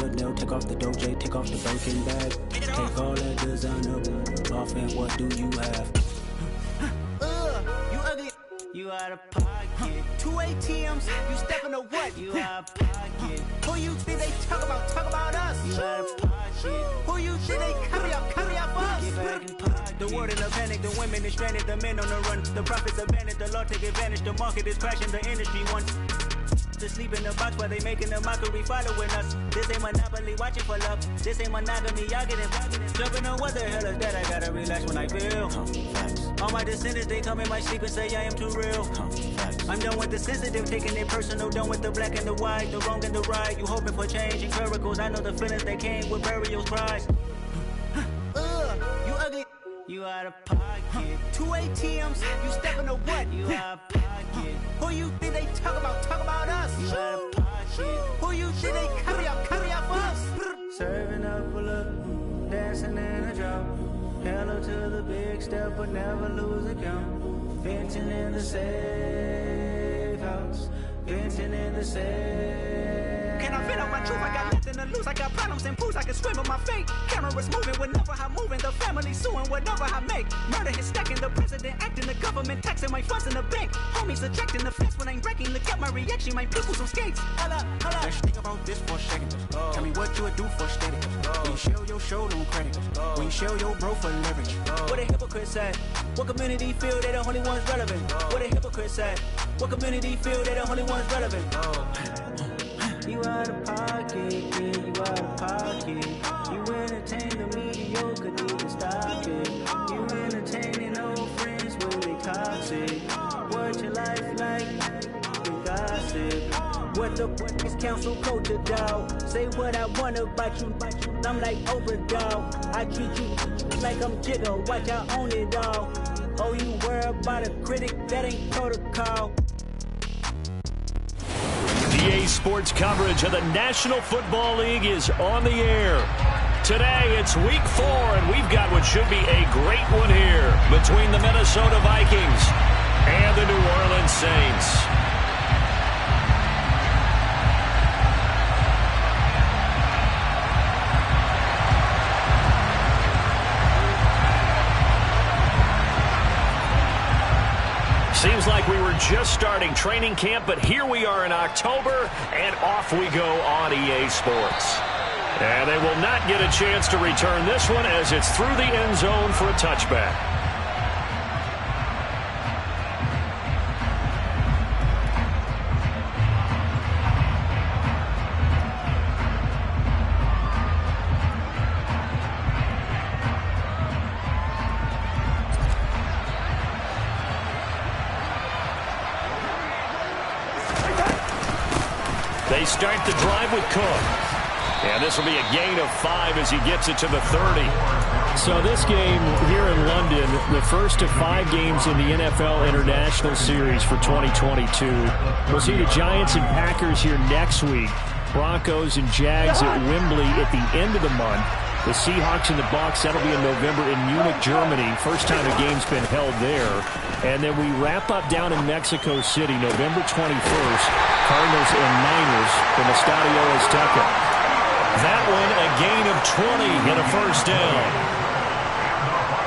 Chanel, take off the Doja, take off the Birkin bag. Take all that designer off and what do you have? You ugly, you out of pocket. 2 ATMs, you stepping to what? You out of pocket. Who you think they talk about us? You out of pocket. Who you think they carry up us? Get back in pocket. The world in a panic, the women is stranded, the men on the run. The profits abandoned, the law take advantage, the market is crashing, the industry wants to sleep in the box while they making a mockery following us. This ain't Monopoly, watching for love. This ain't monogamy, y'all getting jumping on what the hell is that? I gotta relax when I feel. All my descendants, they come in my sleep and say I am too real. I'm done with the sensitive, taking it personal. Done with the black and the white, the wrong and the right. You hoping for change and miracles. I know the feelings that came with burial cries. You ugly, you out of pocket. 2 ATMs, you stepping to what? You out of pocket. Who you think they talk about us? You out of pocket. Who you think they carry up us? Serving up a look, dancing in a drop. Hello to the big step, but never lose a count. Venting in the safe house. Venting in the safe. Can I vent out my truth? I got nothing to lose. I got problems and pools. I can swim with my fate. Cameras moving whenever I'm moving. The family suing whatever I make. Murder is stacking. The president acting. The government taxing my funds in the bank. Homies ejecting the fence when I'm breaking. Look at my reaction. My people some skates. Hold up. Let's think about this for a second. Tell me what you would do for steady. When you show your show, no credit. When you show your bro for leverage. What a hypocrite said. What community feel they the only ones relevant? What a hypocrite said. What community feel they the only ones relevant? You out of pocket, yeah, you out of pocket. You entertain the mediocre, need to stop it. You entertaining old friends when they toxic. What your life like? You gossip. What the fuck is council culture, dog? Say what I want about you, I'm like overdog. I treat you like I'm Jigga, watch I own it all. Oh, you worry about a critic, that ain't protocol. EA Sports coverage of the National Football League is on the air. Today, it's Week 4, and we've got what should be a great one here between the Minnesota Vikings and the New Orleans Saints. Seems like we were just starting training camp, but here we are in October, and off we go on EA Sports. And they will not get a chance to return this one as it's through the end zone for a touchback. They start the drive with Cook. And this will be a gain of 5 as he gets it to the 30. So this game here in London, the first of 5 games in the NFL International Series for 2022. We'll see the Giants and Packers here next week. Broncos and Jags at Wembley at the end of the month. The Seahawks and the Bucs, that'll be in November in Munich, Germany. First time a game's been held there. And then we wrap up down in Mexico City, November 21st. Cardinals and Niners from Estadio Azteca. That one, a gain of 20 and a first down.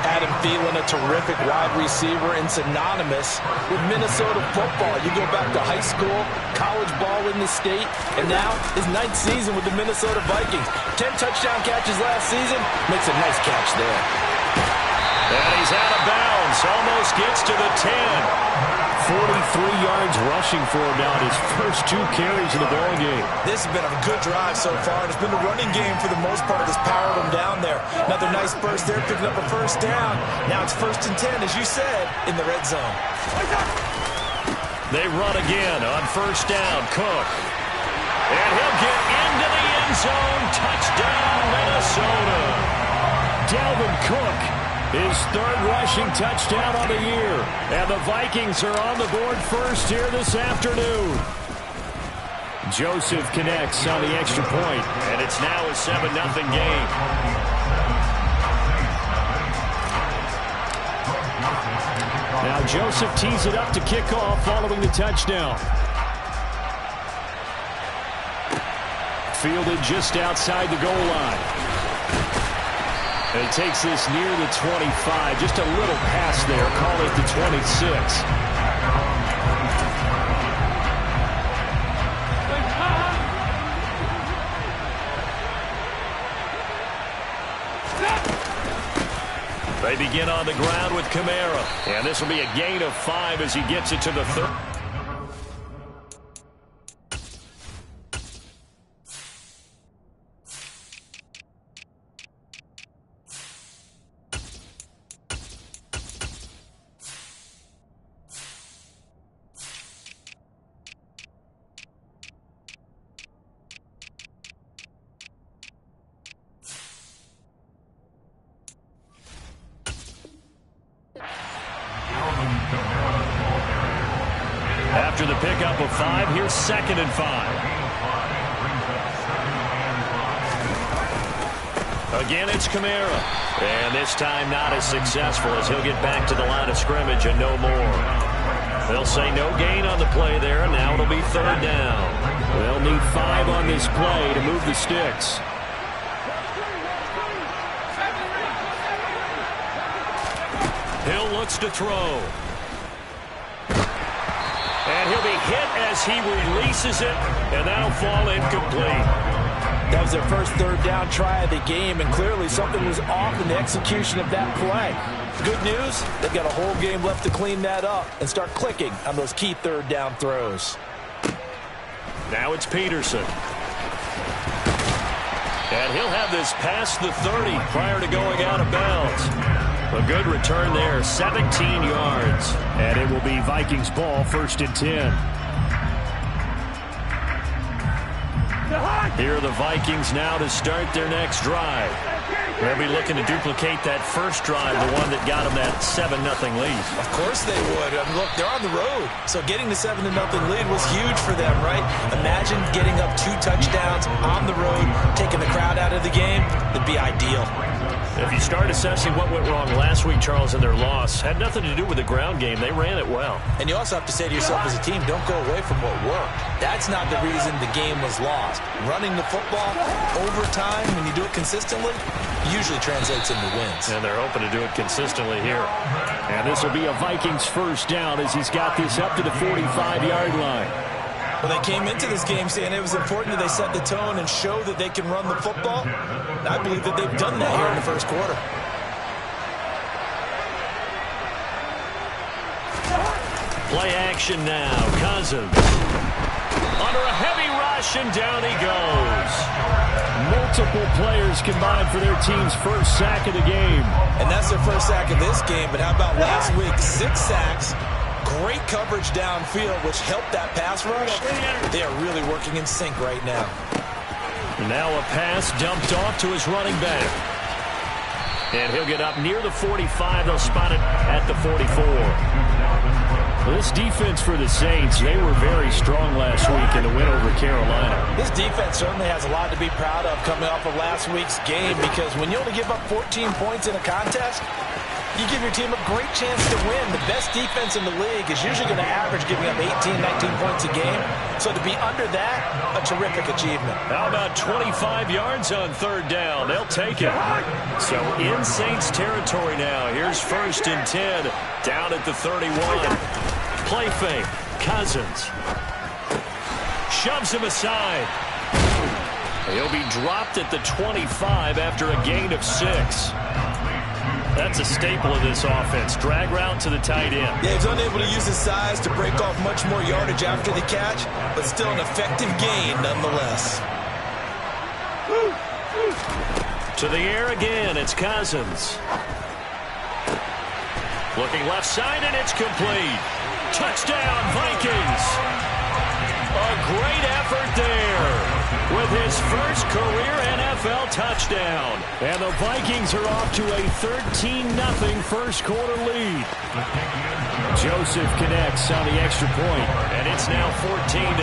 Adam Thielen, a terrific wide receiver and synonymous with Minnesota football. You go back to high school, college ball in the state, and now his 9th season with the Minnesota Vikings. 10 touchdown catches last season, makes a nice catch there. And he's out of bounds, almost gets to the 10. 43 yards rushing for him now in his first 2 carries of the ball game. This has been a good drive so far, and it's been a running game for the most part that's powered him down there. Another nice burst there, picking up a first down. Now it's 1st and 10, as you said, in the red zone. They run again on 1st down, Cook. And he'll get into the end zone. Touchdown, Minnesota. Dalvin Cook, his 3rd rushing touchdown on the year. And the Vikings are on the board first here this afternoon. Joseph connects on the extra point, and it's now a 7-0 game. Now Joseph tees it up to kick off following the touchdown. fielded just outside the goal line. And he takes this near the 25. Just a little pass there. Call it the 26. They begin on the ground with Kamara. And this will be a gain of 5 as he gets it to the 30. After the pickup of 5, here's 2nd and 5. Again, it's Kamara. And this time not as successful as he'll get back to the line of scrimmage and no more. They'll say no gain on the play there, and now it'll be 3rd down. They'll need 5 on this play to move the sticks. Hill looks to throw. And he'll be hit as he releases it, and that'll fall incomplete. That was their first 3rd down try of the game, and clearly something was off in the execution of that play. Good news, they've got a whole game left to clean that up and start clicking on those key 3rd down throws. Now it's Peterson. And he'll have this past the 30 prior to going out of bounds. A good return there, 17 yards. And it will be Vikings ball, 1st and 10. Here are the Vikings now to start their next drive. They'll be looking to duplicate that first drive, the one that got them that 7-0 lead. Of course they would. I mean, look, they're on the road. So getting the 7-0 lead was huge for them, right? Imagine getting up 2 touchdowns on the road, taking the crowd out of the game. It'd be ideal. If you start assessing what went wrong last week, Charles, in their loss, had nothing to do with the ground game. They ran it well. And you also have to say to yourself as a team, don't go away from what worked. That's not the reason the game was lost. Running the football over time, when you do it consistently, usually translates into wins. And they're hoping to do it consistently here. And this will be a Vikings 1st down as he's got this up to the 45-yard line. Well, they came into this game saying it was important that they set the tone and show that they can run the football. And I believe that they've done that here in the 1st quarter. Play action now. Cousins. Under a heavy rush, and down he goes. Multiple players combined for their team's 1st sack of the game. And that's their 1st sack of this game. But how about last week? 6 sacks. Great coverage downfield, which helped that pass rush. They are really working in sync right now. Now a pass dumped off to his running back. And he'll get up near the 45. They'll spot it at the 44. This defense for the Saints, they were very strong last week in the win over Carolina. This defense certainly has a lot to be proud of coming off of last week's game, because when you only give up 14 points in a contest, you give your team a great chance to win. The best defense in the league is usually going to average giving up 18, 19 points a game. So to be under that, a terrific achievement. How about 25 yards on 3rd down? They'll take it. So in Saints territory now. Here's 1st and 10 down at the 31. Play fake. Cousins shoves him aside. He'll be dropped at the 25 after a gain of 6. That's a staple of this offense. Drag route to the tight end. Yeah, he's unable to use his size to break off much more yardage after the catch, but still an effective gain nonetheless. To the air again, it's Cousins. Looking left side, and it's complete. Touchdown, Vikings. A great effort there with his first career NFL touchdown. And the Vikings are off to a 13-0 1st quarter lead. Joseph connects on the extra point, and it's now 14-0.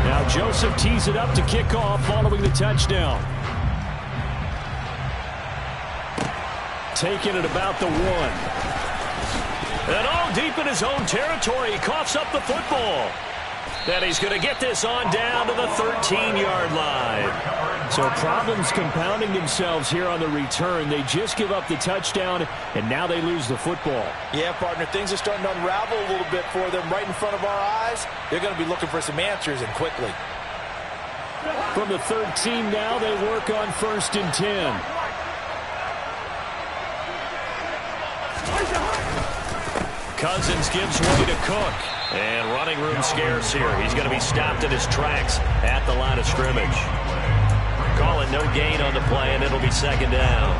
Now Joseph tees it up to kick off following the touchdown. Taken at about the 1. And all deep in his own territory, he coughs up the football. And he's going to get this on down to the 13-yard line. So problems compounding themselves here on the return. They just give up the touchdown, and now they lose the football. Yeah, partner, things are starting to unravel a little bit for them right in front of our eyes. They're going to be looking for some answers, and quickly. From the 13 now, they work on 1st and 10. Cousins gives way to Cook. And running room scarce here. He's going to be stopped in his tracks at the line of scrimmage. Calling no gain on the play, and it'll be 2nd down.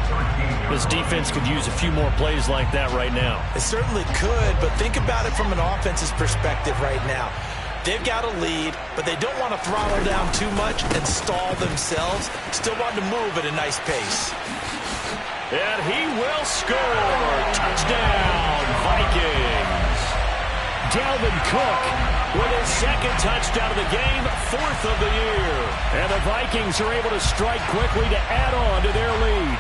This defense could use a few more plays like that right now. It certainly could, but think about it from an offense's perspective right now. They've got a lead, but they don't want to throttle down too much and stall themselves. Still want to move at a nice pace. And he will score. Touchdown, Vikings. Dalvin Cook with his 2nd touchdown of the game, 4th of the year. And the Vikings are able to strike quickly to add on to their lead.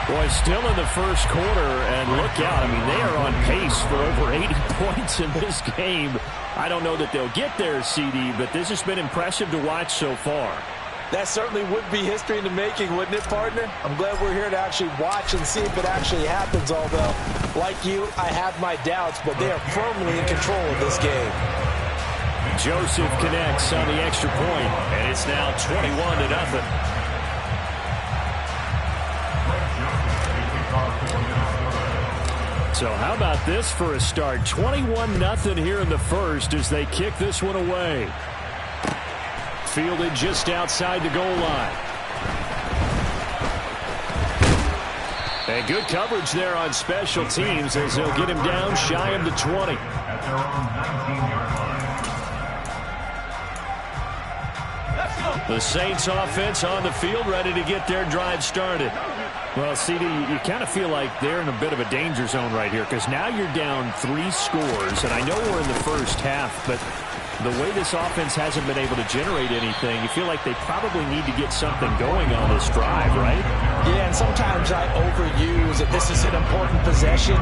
Boy, still in the first quarter, and look out. I mean, they are on pace for over 80 points in this game. I don't know that they'll get there, CD, but this has been impressive to watch so far. That certainly would be history in the making, wouldn't it, partner? I'm glad we're here to actually watch and see if it actually happens, although, like you, I have my doubts, but they are firmly in control of this game. Joseph connects on the extra point, and it's now 21-0. So how about this for a start? 21-0 here in the first as they kick this one away. Fielded just outside the goal line. And good coverage there on special teams as they'll get him down shy of the 20. The Saints offense on the field ready to get their drive started. Well, CD, you kind of feel like they're in a bit of a danger zone right here because now you're down 3 scores, and I know we're in the first half, but the way this offense hasn't been able to generate anything, you feel like they probably need to get something going on this drive, right? Yeah, and sometimes I overuse that this is an important possession,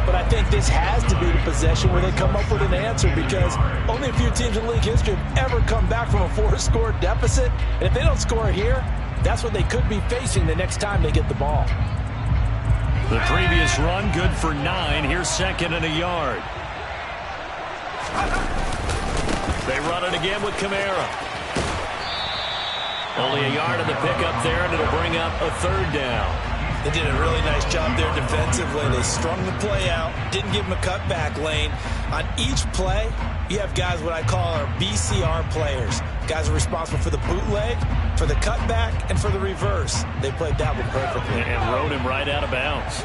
but I think this has to be the possession where they come up with an answer because only a few teams in league history have ever come back from a 4-score deficit, and if they don't score here, that's what they could be facing the next time they get the ball. The previous run good for 9. Here's 2nd and a yard. They run it again with Kamara. Only a yard in the pickup there, and it'll bring up a 3rd down. They did a really nice job there defensively. They strung the play out, didn't give them a cutback lane. On each play, you have guys what I call our BCR players. Guys are responsible for the bootleg, for the cutback, and for the reverse. They played that one perfectly. And rode him right out of bounds.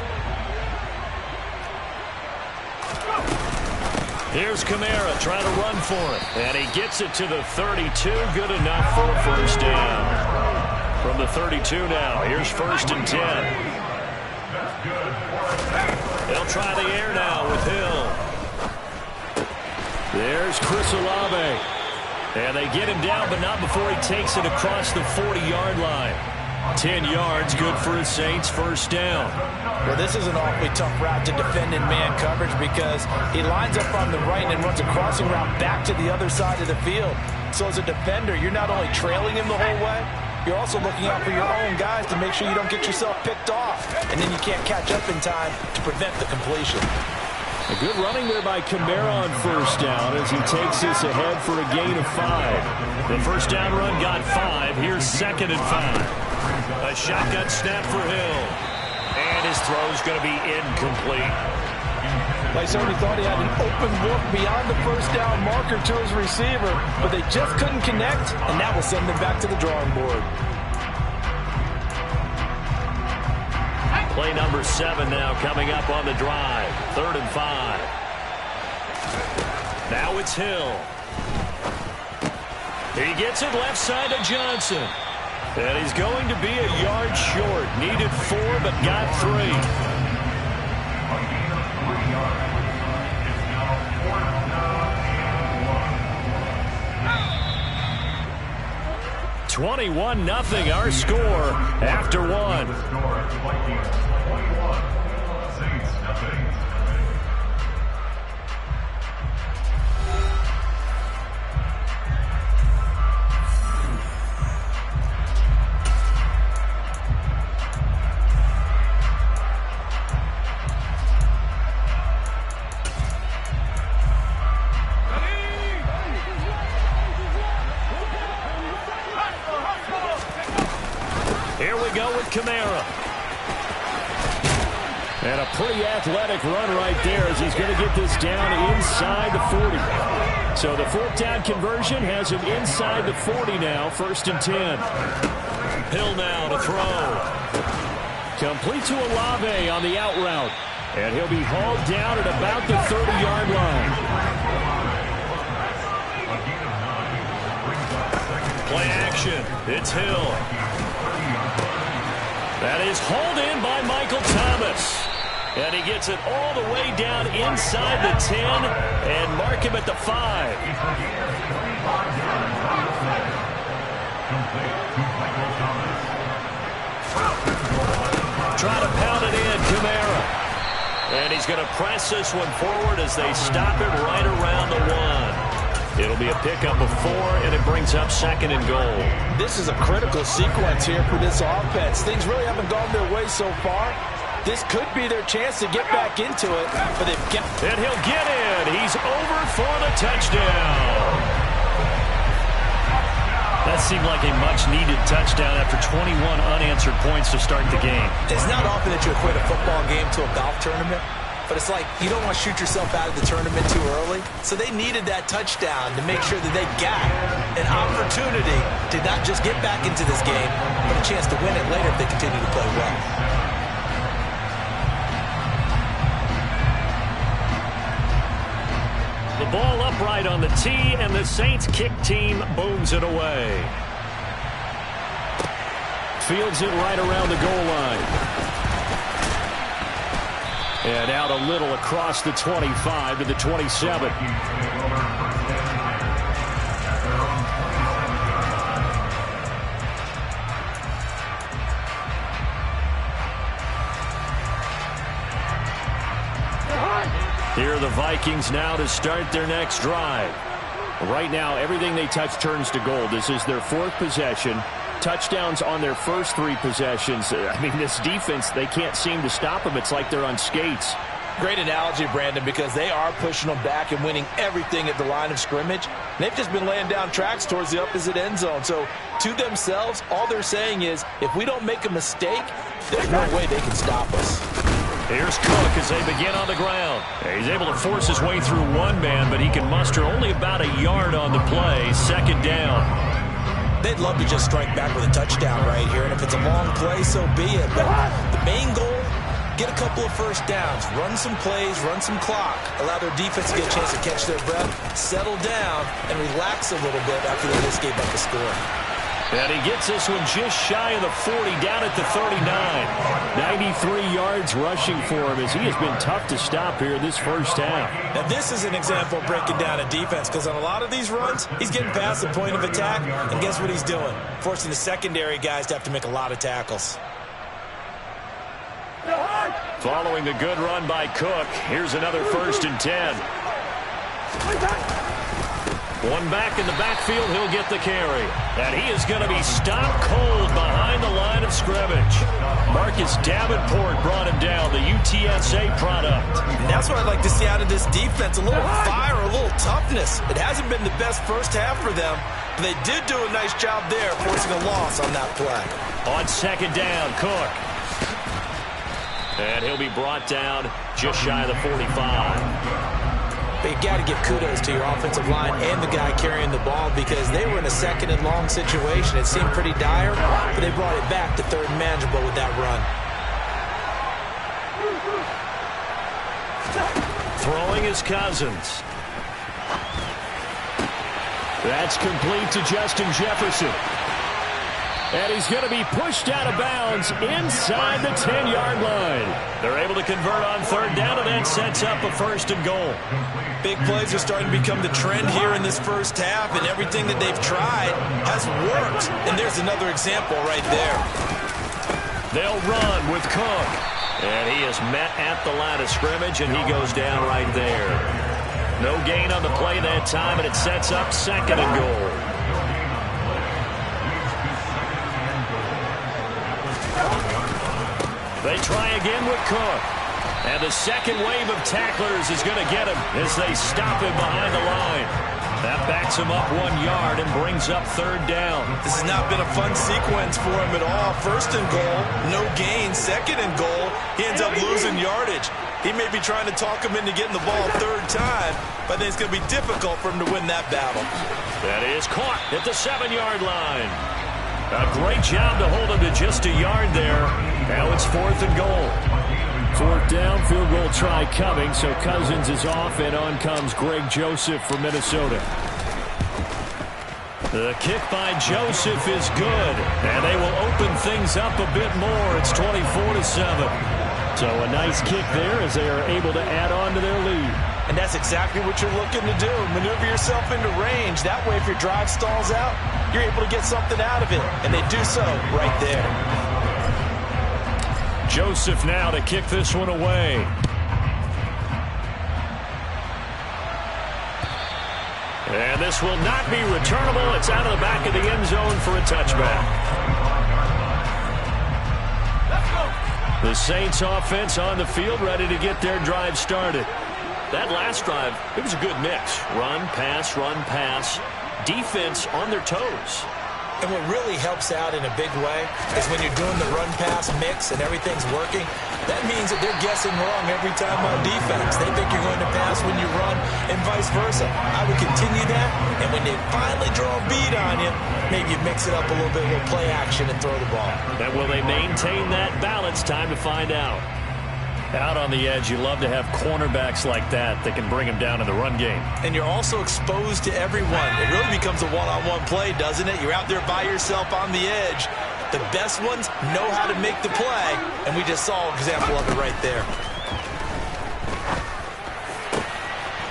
Here's Kamara trying to run for it. And he gets it to the 32. Good enough for a 1st down. From the 32 now, here's 1st and 10. They'll try the air now with Hill. There's Chris Olave. And they get him down, but not before he takes it across the 40-yard line. 10 yards, good for his Saints, 1st down. Well, this is an awfully tough route to defend in man coverage because he lines up on the right and runs a crossing route back to the other side of the field. So as a defender, you're not only trailing him the whole way, you're also looking out for your own guys to make sure you don't get yourself picked off. And then you can't catch up in time to prevent the completion. A good running there by Kamara on 1st down as he takes this ahead for a gain of 5. The 1st down run got 5. Here's 2nd and 5. A shotgun snap for Hill. And his throw's going to be incomplete. They certainly thought he had an open look beyond the 1st down marker to his receiver, but they just couldn't connect, and that will send them back to the drawing board. Play number 7 now coming up on the drive. 3rd and 5. Now it's Hill. He gets it left side to Johnson. And he's going to be a yard short. Needed 4, but got 3. 21-0 our score after 1. go with Kamara. And a pretty athletic run right there as he's going to get this down inside the 40. So the fourth down conversion has him inside the 40 now, 1st and 10. Hill now to throw. Complete to Olave on the out route. And he'll be hauled down at about the 30-yard line. Play action. It's Hill. That is hauled in by Michael Thomas. And he gets it all the way down inside the 10 and mark him at the 5. Try to pound it in, Kamara. And he's going to press this one forward as they stop it right around the 1. It'll be a pickup of 4, and it brings up 2nd and goal. This is a critical sequence here for this offense. Things really haven't gone their way so far. This could be their chance to get back into it, but they've got... And he'll get in. He's over for the touchdown. That seemed like a much-needed touchdown after 21 unanswered points to start the game. It's not often that you equate a football game to a golf tournament, but it's like you don't want to shoot yourself out of the tournament too early. So they needed that touchdown to make sure that they got an opportunity to not just get back into this game, but a chance to win it later if they continue to play well. The ball upright on the tee, and the Saints kick team booms it away. Fields it right around the goal line. And out a little across the 25 to the 27. Here are the Vikings now to start their next drive. Right now, everything they touch turns to gold. This is their 4th possession. Touchdowns on their first 3 possessions. I mean, this defense, they can't seem to stop them. It's like they're on skates. Great analogy, Brandon, because they are pushing them back and winning everything at the line of scrimmage. They've just been laying down tracks towards the opposite end zone. So, to themselves, all they're saying is, if we don't make a mistake, there's no way they can stop us. Here's Cook as they begin on the ground. He's able to force his way through one man, but he can muster only about a yard on the play. 2nd down. They'd love to just strike back with a touchdown right here, and if it's a long play, so be it. But the main goal, get a couple of first downs, run some plays, run some clock, allow their defense to get a chance to catch their breath, settle down, and relax a little bit after they just gave up the score. And he gets this one just shy of the 40, down at the 39. 93 yards rushing for him as he has been tough to stop here this first half. Now this is an example of breaking down a defense, because on a lot of these runs, he's getting past the point of attack, and guess what he's doing? Forcing the secondary guys to have to make a lot of tackles. Following the good run by Cook, here's another 1st and 10. One back in the backfield, he'll get the carry. And he is going to be stopped cold behind the line of scrimmage. Marcus Davenport brought him down, the UTSA product. And that's what I'd like to see out of this defense, a little fire, a little toughness. It hasn't been the best first half for them, but they did do a nice job there, forcing a loss on that play. On 2nd down, Cook. And he'll be brought down just shy of the 45. But you got to give kudos to your offensive line and the guy carrying the ball, because they were in a 2nd and long situation. It seemed pretty dire, but they brought it back to 3rd and manageable with that run. Throwing his Cousins. That's complete to Justin Jefferson. And he's going to be pushed out of bounds inside the 10-yard line. They're able to convert on 3rd down, and that sets up a 1st and goal. Big plays are starting to become the trend here in this first half, and everything that they've tried has worked. And there's another example right there. They'll run with Cook. And he is met at the line of scrimmage, and he goes down right there. No gain on the play that time, and it sets up 2nd and goal. They try again with Cook. And the second wave of tacklers is going to get him as they stop him behind the line. That backs him up 1 yard and brings up 3rd down. This has not been a fun sequence for him at all. 1st and goal, no gain. 2nd and goal, he ends up losing yardage. He may be trying to talk him into getting the ball 3rd time, but I think it's going to be difficult for him to win that battle. That is caught at the 7-yard line. A great job to hold him to just a yard there. Now it's 4th and goal. 4th down, field goal try coming, so Cousins is off, and on comes Greg Joseph for Minnesota. The kick by Joseph is good, and they will open things up a bit more. It's 24-7. So a nice kick there as they are able to add on to their lead. And that's exactly what you're looking to do. Maneuver yourself into range. That way, if your drive stalls out, you're able to get something out of it. And they do so right there. Joseph now to kick this one away. And this will not be returnable. It's out of the back of the end zone for a touchback. The Saints offense on the field, ready to get their drive started. That last drive, it was a good mix. Run, pass, defense on their toes. And what really helps out in a big way is when you're doing the run-pass mix and everything's working, that means that they're guessing wrong every time on defense. They think you're going to pass when you run and vice versa. I would continue that, and when they finally draw a beat on you, maybe you mix it up a little bit with play action and throw the ball. And will they maintain that balance? Time to find out. Out on the edge, you love to have cornerbacks like that can bring them down in the run game. And you're also exposed to everyone. It really becomes a one-on-one play, doesn't it? You're out there by yourself on the edge. The best ones know how to make the play, and we just saw an example of it right there.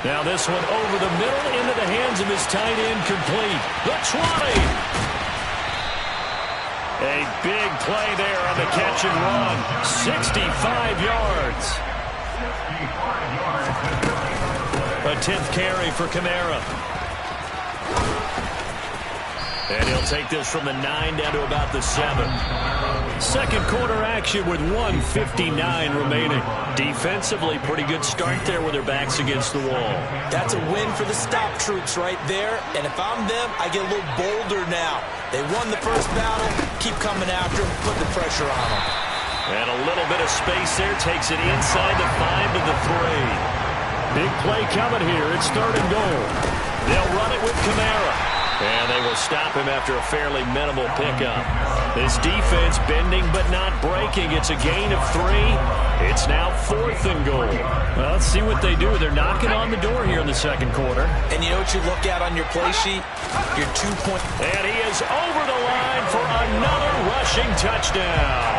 Now this one over the middle into the hands of his tight end, complete. The 20. A big play there on the catch and run. 65 yards. A 10th carry for Kamara. And he'll take this from the 9 down to about the 7. Second quarter action with 1:59 remaining. Defensively, pretty good start there with their backs against the wall. That's a win for the stop troops right there. And if I'm them, I get a little bolder now. They won the first battle. Keep coming after them. Put the pressure on them. And a little bit of space there. Takes it inside the 5 to the 3. Big play coming here. It's 3rd and goal. They'll run it with Kamara. And they will stop him after a fairly minimal pickup. This defense bending but not breaking. It's a gain of 3. It's now 4th and goal. Well, let's see what they do. They're knocking on the door here in the second quarter. And you know what you look at on your play sheet? Your 2-point. And he is over the line for another rushing touchdown.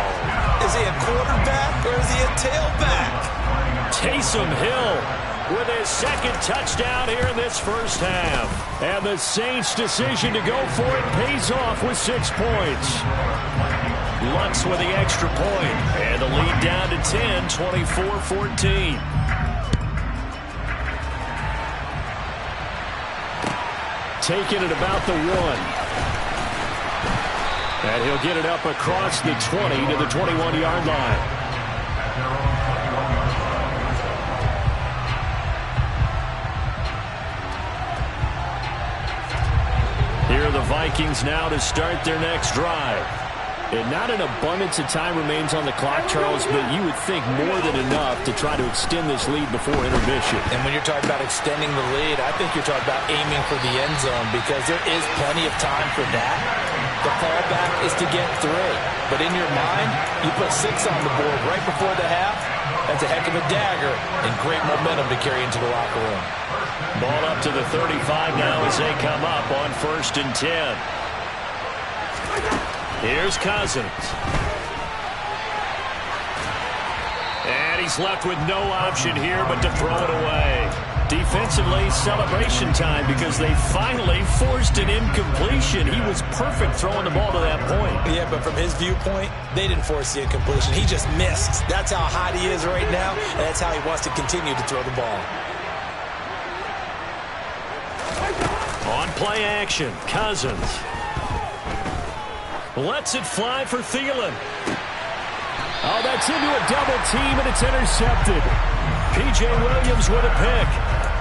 Is he a quarterback or is he a tailback? Taysom Hill with his second touchdown here in this first half. And the Saints' decision to go for it pays off with 6 points. Lutz with the extra point. And the lead down to 10, 24-14. Taking it about the 1. And he'll get it up across the 20 to the 21-yard line. Here are the Vikings now to start their next drive. And not an abundance of time remains on the clock, Charles, but you would think more than enough to try to extend this lead before intermission. And when you're talking about extending the lead, I think you're talking about aiming for the end zone because there is plenty of time for that. The fallback is to get 3. But in your mind, you put 6 on the board right before the half. That's a heck of a dagger and great momentum to carry into the locker room. Ball up to the 35 now as they come up on 1st and 10. Here's Cousins. And he's left with no option here but to throw it away. Defensively, celebration time because they finally forced an incompletion. He was perfect throwing the ball to that point. Yeah, but from his viewpoint, they didn't force the incompletion. He just missed. That's how hot he is right now, and that's how he wants to continue to throw the ball. On play action, Cousins. Lets it fly for Thielen. Oh, that's into a double team, and it's intercepted. P.J. Williams with a pick.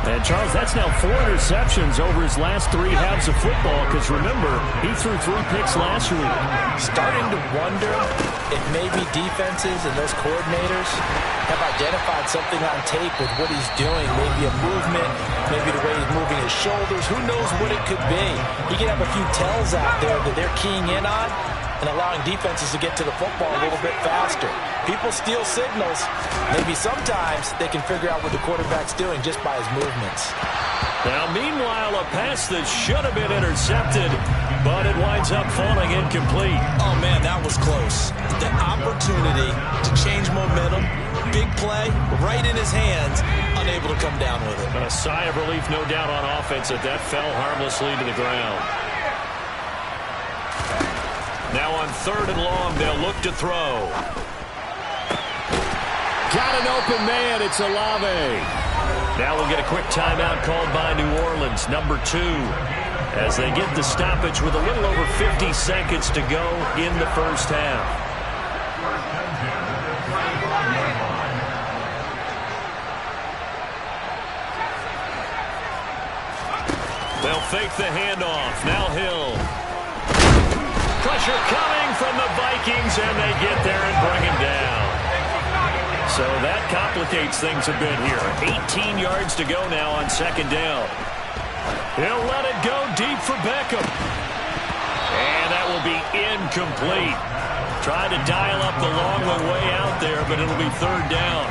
And, Charles, that's now 4 interceptions over his last 3 halves of football because, remember, he threw 3 picks last week. Starting to wonder if maybe defenses and those coordinators have identified something on tape with what he's doing. Maybe a movement, maybe the way he's moving his shoulders. Who knows what it could be? He could have a few tells out there that they're keying in on and allowing defenses to get to the football a little bit faster. People steal signals. Maybe sometimes they can figure out what the quarterback's doing just by his movements. Now, meanwhile, a pass that should have been intercepted, but it winds up falling incomplete. Oh, man, that was close. The opportunity to change momentum, big play, right in his hands, unable to come down with it. A sigh of relief, no doubt, on offense that fell harmlessly to the ground. Now on 3rd and long, they'll look to throw. Got an open man. It's Olave. Now we'll get a quick timeout called by New Orleans, number 2, as they get the stoppage with a little over 50 seconds to go in the first half. They'll fake the handoff. Now Hill. Pressure coming from the Vikings, and they get there and bring him down. So that complicates things a bit here. 18 yards to go now on 2nd down. He'll let it go deep for Beckham. And that will be incomplete. Tried to dial up the long one way out there, but it'll be 3rd down.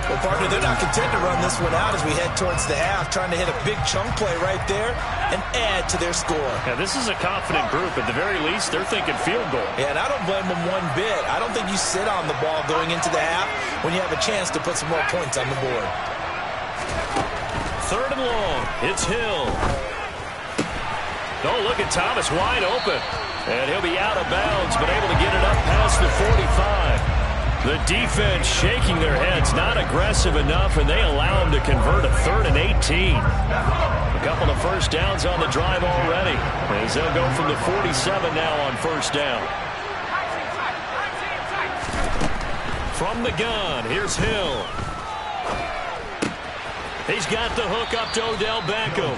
Well, partner, they're not content to run this one out as we head towards the half, trying to hit a big chunk play right there and add to their score. Yeah, this is a confident group. At the very least, they're thinking field goal. Yeah, and I don't blame them one bit. I don't think you sit on the ball going into the half when you have a chance to put some more points on the board. 3rd and long. It's Hill. Oh, look at Thomas wide open. And he'll be out of bounds, but able to get it up past the 45. The defense shaking their heads, not aggressive enough, and they allow him to convert a 3rd and 18. A couple of first downs on the drive already, as they'll go from the 47 now on 1st down. From the gun, here's Hill. He's got the hook up to Odell Beckham.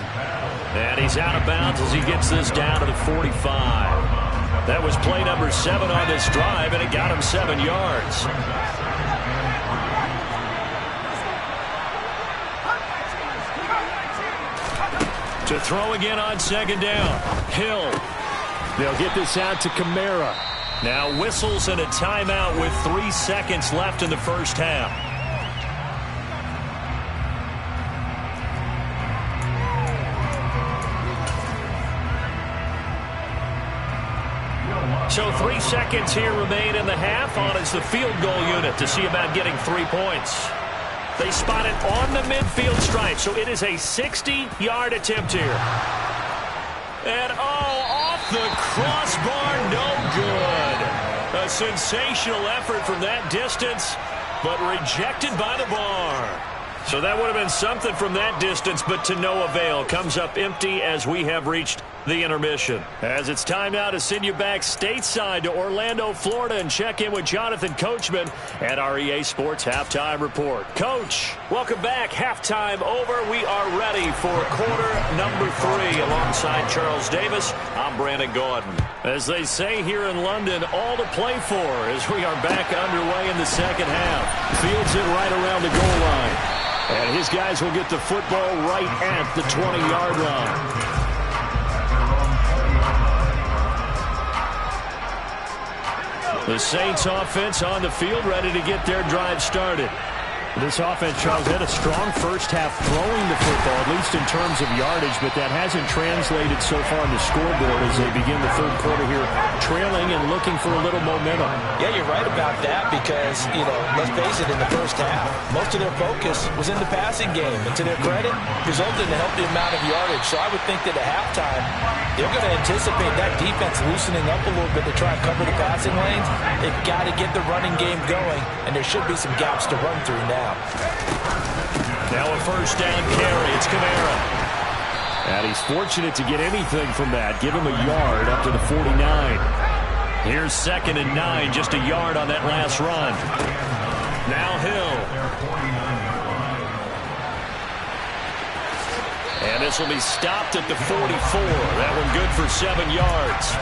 And he's out of bounds as he gets this down to the 45. That was play number 7 on this drive, and it got him 7 yards. To throw again on 2nd down. Hill. They'll get this out to Kamara. Now whistles and a timeout with 3 seconds left in the first half. So 3 seconds here remain in the half. On is the field goal unit to see about getting 3 points. They spot it on the midfield stripe, so it is a 60-yard attempt here. And, off the crossbar, no good. A sensational effort from that distance, but rejected by the bar. So that would have been something from that distance, but to no avail. Comes up empty as we have reached the intermission. As it's time now to send you back stateside to Orlando, Florida, and check in with Jonathan Coachman at our EA Sports Halftime Report. Coach, welcome back. Halftime over. We are ready for quarter number 3 alongside Charles Davis. I'm Brandon Gordon. As they say here in London, all to play for as we are back underway in the second half. Fields it right around the goal line. And his guys will get the football right at the 20-yard line. The Saints offense on the field, ready to get their drive started. This offense, Charles, had a strong first half throwing the football, at least in terms of yardage, but that hasn't translated so far on the scoreboard as they begin the third quarter here, trailing and looking for a little momentum. Yeah, you're right about that because, let's face it, in the first half, most of their focus was in the passing game, and to their credit, resulted in a healthy amount of yardage. So I would think that at halftime, they're going to anticipate that defense loosening up a little bit to try and cover the passing lanes. They've got to get the running game going, and there should be some gaps to run through now. Now a first down carry. It's Kamara. And he's fortunate to get anything from that. Give him a yard up to the 49. Here's 2nd and 9. Just a yard on that last run. Now Hill. And this will be stopped at the 44. That one good for 7 yards.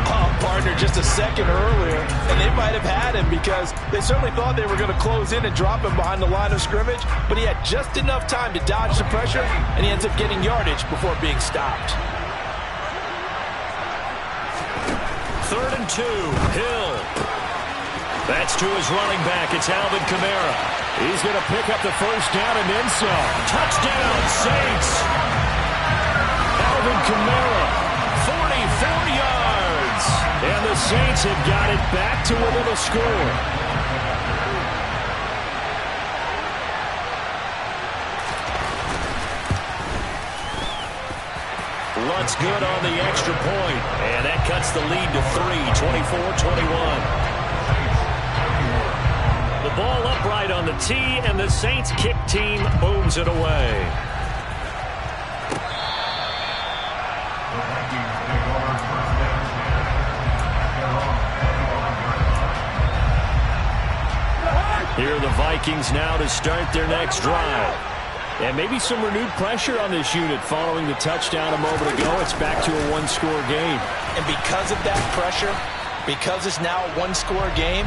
Oh, partner, just a second earlier, and they might have had him because they certainly thought they were going to close in and drop him behind the line of scrimmage, but he had just enough time to dodge the pressure, and he ends up getting yardage before being stopped. 3rd and 2, Hill. That's to his running back. It's Alvin Kamara. He's going to pick up the first down and then some. Touchdown, Saints. Alvin Kamara, 44 yards. And the Saints have got it back to within a score. Lunt's good on the extra point. And that cuts the lead to 3, 24-21. The ball upright on the tee, and the Saints kick team booms it away. Here are the Vikings now to start their next drive. And maybe some renewed pressure on this unit following the touchdown a moment ago. It's back to a one-score game. And because of that pressure, because it's now a one-score game,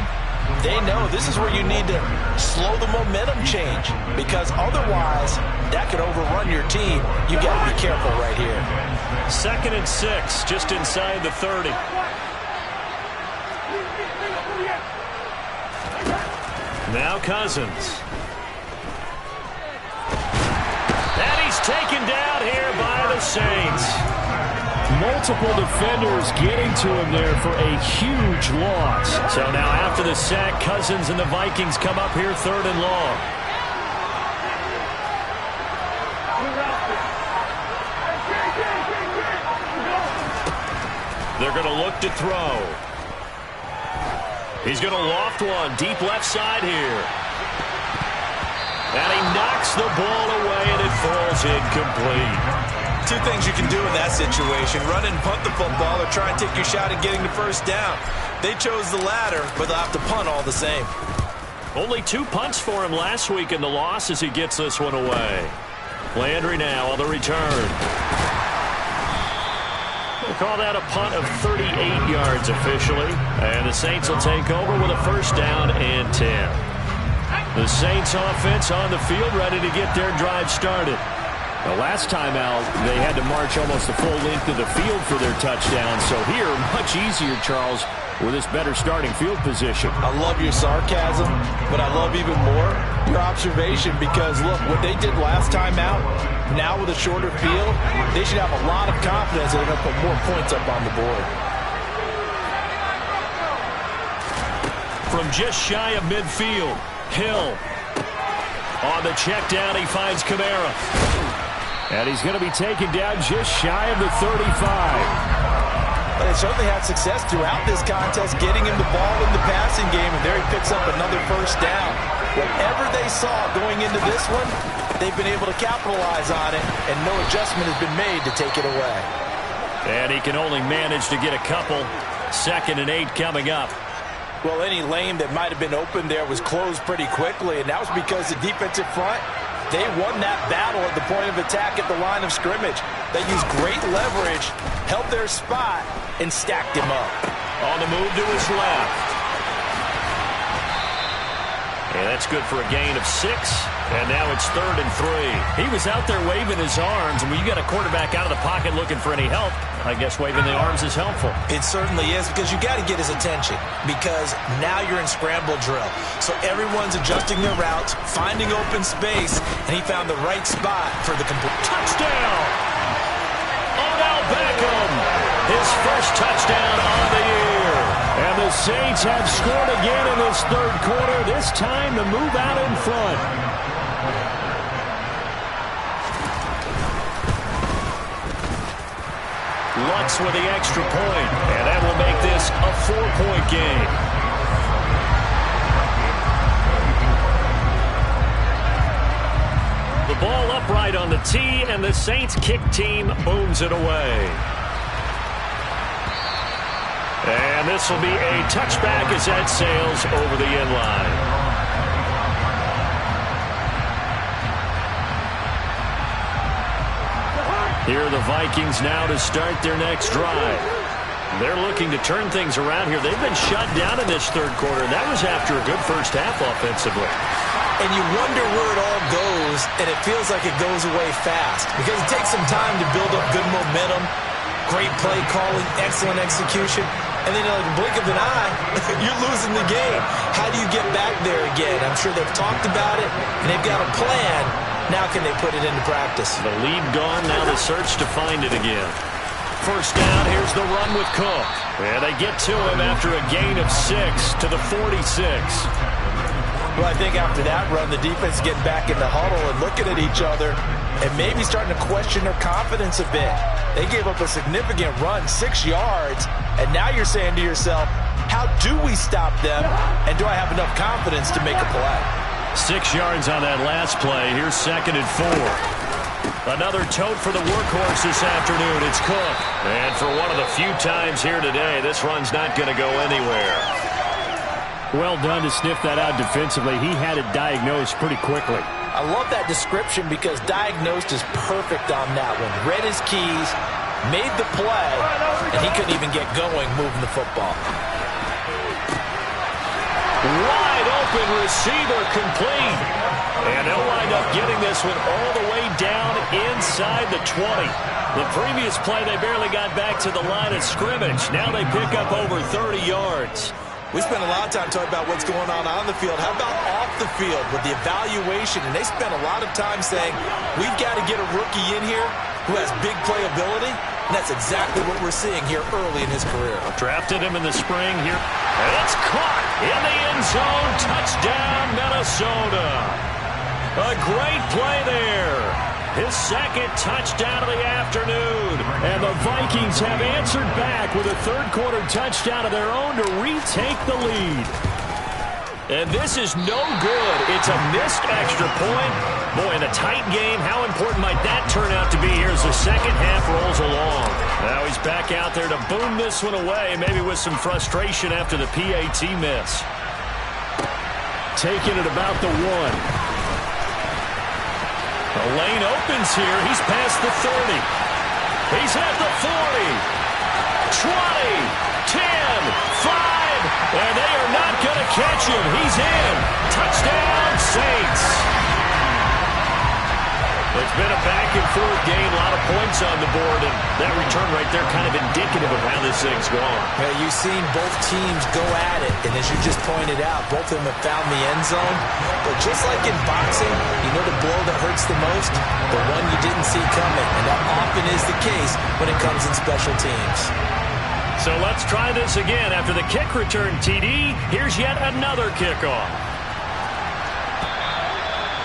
they know this is where you need to slow the momentum change, because otherwise that could overrun your team. You got to be careful right here. 2nd and 6, just inside the 30. Now Cousins. And he's taken down here by the Saints. Multiple defenders getting to him there for a huge loss. So now after the sack, Cousins and the Vikings come up here 3rd and long. They're going to look to throw. He's going to loft one deep left side here. And he knocks the ball away, and it falls incomplete. Two things you can do in that situation: run and punt the football, or try and take your shot at getting the first down. They chose the latter, but they'll have to punt all the same. Only 2 punts for him last week in the loss as he gets this one away. Landry now on the return. We'll call that a punt of 38 yards officially. And the Saints will take over with a first down and 10. The Saints offense on the field ready to get their drive started. The last time out, they had to march almost the full length of the field for their touchdown. So here, much easier, Charles, with this better starting field position. I love your sarcasm, but I love even more your observation, because, look, what they did last time out, now with a shorter field, they should have a lot of confidence that they're going to put more points up on the board. From just shy of midfield, Hill. On the check down, he finds Kamara. And he's going to be taken down just shy of the 35. But they certainly had success throughout this contest, getting him the ball in the passing game, and there he picks up another first down. Whatever they saw going into this one, they've been able to capitalize on it, and no adjustment has been made to take it away. And he can only manage to get a couple. 2nd and 8 coming up. Well, any lane that might have been open there was closed pretty quickly, and that was because the defensive front, they won that battle at the point of attack at the line of scrimmage. They used great leverage, held their spot, and stacked him up. On the move to his left. And that's good for a gain of 6. And now it's 3rd and 3. He was out there waving his arms, and when you got a quarterback out of the pocket looking for any help, I guess waving the arms is helpful. It certainly is, because you got to get his attention, because now you're in scramble drill. So everyone's adjusting their routes, finding open space, and he found the right spot for the complete touchdown. Odell Beckham, his first touchdown on the year. And the Saints have scored again in this 3rd quarter, this time to move out in front. Lutz with the extra point, and that will make this a 4-point game. The ball upright on the tee, and the Saints kick team booms it away. And this will be a touchback as that sails over the end line. Here are the Vikings now to start their next drive. They're looking to turn things around here. They've been shut down in this third quarter. That was after a good first half offensively. And you wonder where it all goes, and it feels like it goes away fast because it takes some time to build up good momentum, great play calling, excellent execution, and then in the blink of an eye, you're losing the game. How do you get back there again? I'm sure they've talked about it, and they've got a plan. Now can they put it into practice? The lead gone, now the search to find it again. First down, here's the run with Cook. And they get to him after a gain of 6 to the 46. Well, I think after that run, the defense getting back in the huddle and looking at each other and maybe starting to question their confidence a bit. They gave up a significant run, 6 yards, and now you're saying to yourself, how do we stop them, and do I have enough confidence to make a play? 6 yards on that last play. Here's 2nd and 4. Another tote for the workhorse this afternoon. It's Cook. And for one of the few times here today, this run's not going to go anywhere. Well done to sniff that out defensively. He had it diagnosed pretty quickly. I love that description because diagnosed is perfect on that one. Read his keys, made the play, and he couldn't even get going moving the football. Wide open receiver complete. And he'll wind up getting this one all the way down inside the 20. The previous play, they barely got back to the line of scrimmage. Now they pick up over 30 yards. We spent a lot of time talking about what's going on the field. How about off the field with the evaluation? And they spent a lot of time saying, we've got to get a rookie in here who has big playability. And that's exactly what we're seeing here early in his career. Drafted him in the spring here. And it's caught in the end zone. Touchdown, Minnesota. A great play there. His 2nd touchdown of the afternoon. And the Vikings have answered back with a third-quarter touchdown of their own to retake the lead. And this is no good. It's a missed extra point. Boy, in a tight game, how important might that turn out to be here as the second half rolls along. Now he's back out there to boom this one away, maybe with some frustration after the PAT miss. Taking it about the 1. The lane opens here. He's past the 30. He's at the 40. 20, 10, 5. And they are not going to catch him. He's in. Touchdown, Saints. It's been a back-and-forth game, a lot of points on the board, and that return right there kind of indicative of how this thing's going. Yeah, you've seen both teams go at it, and as you just pointed out, both of them have found the end zone. But just like in boxing, you know the blow that hurts the most? The one you didn't see coming, and that often is the case when it comes in special teams. So let's try this again. After the kick return TD, here's yet another kickoff.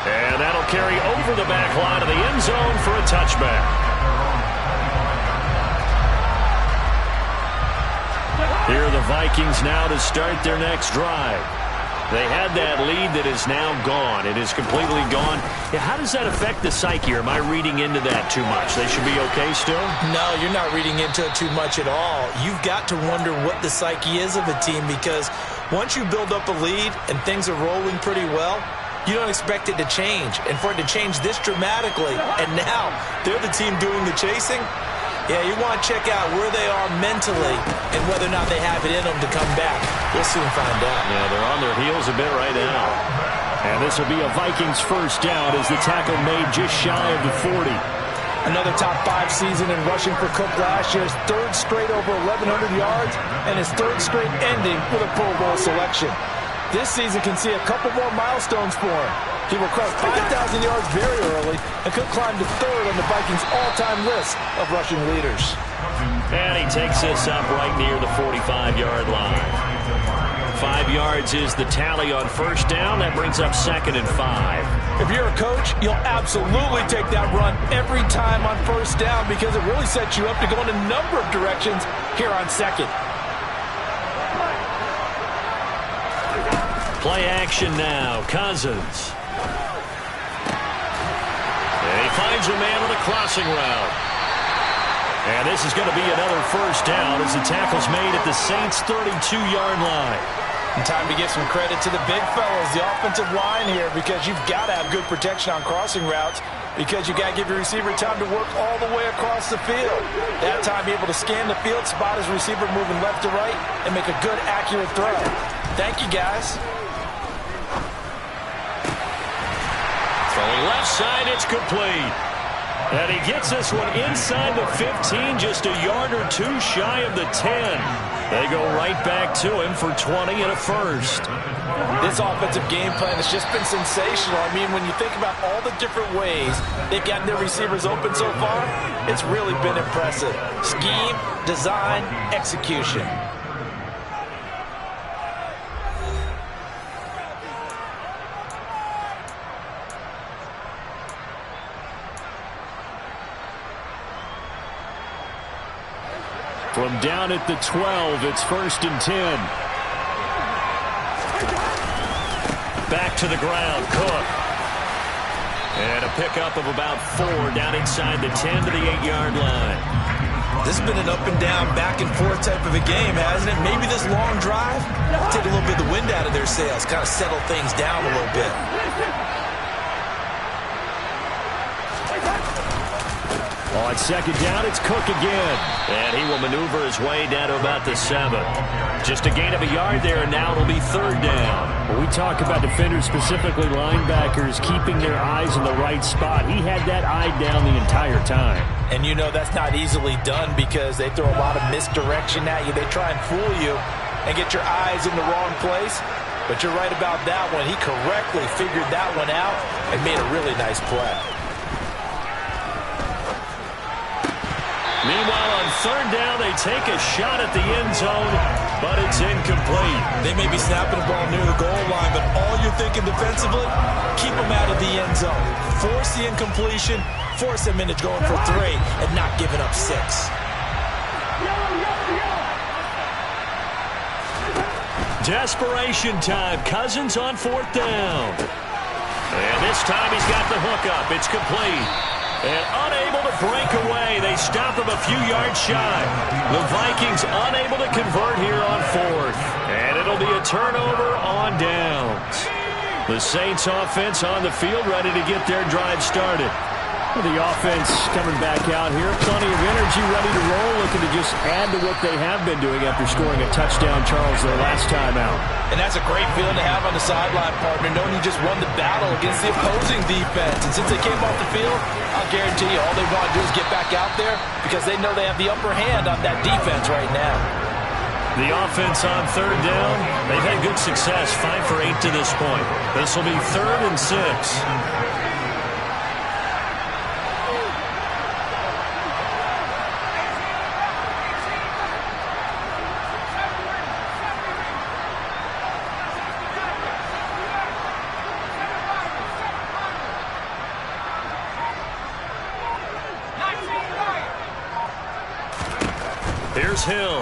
And that'll carry over the back line of the end zone for a touchback. Here are the Vikings now to start their next drive. They had that lead that is now gone. It is completely gone. Yeah, how does that affect the psyche? Or am I reading into that too much? They should be okay still? No, you're not reading into it too much at all. You've got to wonder what the psyche is of a team because once you build up a lead and things are rolling pretty well, you don't expect it to change. And for it to change this dramatically, and now they're the team doing the chasing, yeah, you want to check out where they are mentally and whether or not they have it in them to come back. We'll soon find out. Yeah, they're on their heels a bit right now. And this will be a Vikings first down as the tackle made just shy of the 40. Another top 5 season in rushing for Cook last year. His 3rd straight over 1,100 yards and his 3rd straight ending with a Pro Bowl selection. This season can see a couple more milestones for him. He will cross 5,000 yards very early and could climb to 3rd on the Vikings' all-time list of rushing leaders. And he takes this up right near the 45-yard line. 5 yards is the tally on first down. That brings up 2nd and 5. If you're a coach, you'll absolutely take that run every time on first down because it really sets you up to go in a number of directions here on 2nd. Play action now. Cousins. And he finds a man on the crossing route. And this is going to be another first down as the tackle's made at the Saints' 32-yard line. And time to give some credit to the big fellas, the offensive line here, because you've got to have good protection on crossing routes. because you got to give your receiver time to work all the way across the field. That time, able to scan the field, spot his receiver moving left to right, and make a good, accurate throw. Thank you, guys. Throwing left side, it's complete. And he gets this one inside the 15, just a yard or two shy of the 10. They go right back to him for 20 and a first. This offensive game plan has just been sensational. I mean, when you think about all the different ways they've gotten their receivers open so far, it's really been impressive. Scheme, design, execution. From down at the 12, it's 1st and 10. Back to the ground, Cook. And a pickup of about 4 down inside the 10 to the 8-yard line. This has been an up and down, back and forth type of a game, hasn't it? Maybe this long drive take a little bit of the wind out of their sails, kind of settle things down a little bit. On 2nd down, it's Cook again. And he will maneuver his way down to about the 7. Just a gain of a yard there, and now it'll be 3rd down. When we talk about defenders, specifically linebackers, keeping their eyes in the right spot, he had that eye down the entire time. And you know that's not easily done because they throw a lot of misdirection at you. They try and fool you and get your eyes in the wrong place. But you're right about that one. He correctly figured that one out and made a really nice play. Meanwhile, on 3rd down, they take a shot at the end zone, but it's incomplete. They may be snapping the ball near the goal line, but all you're thinking defensively, keep them out of the end zone. Force the incompletion, force them into going for 3, and not giving up 6. Desperation time. Cousins on 4th down. And this time he's got the hook up. It's complete. And unable to break away. They stop him a few yards shy. The Vikings unable to convert here on 4th. And it'll be a turnover on downs. The Saints offense on the field ready to get their drive started. The offense coming back out here. Plenty of energy, ready to roll, looking to just add to what they have been doing after scoring a touchdown, Charles, their last time out. And that's a great feeling to have on the sideline, partner, knowing you just won the battle against the opposing defense. And since they came off the field, I'll guarantee you all they want to do is get back out there because they know they have the upper hand on that defense right now. The offense on 3rd down, they've had good success, 5 for 8 to this point. This will be 3rd and 6. Here's Hill.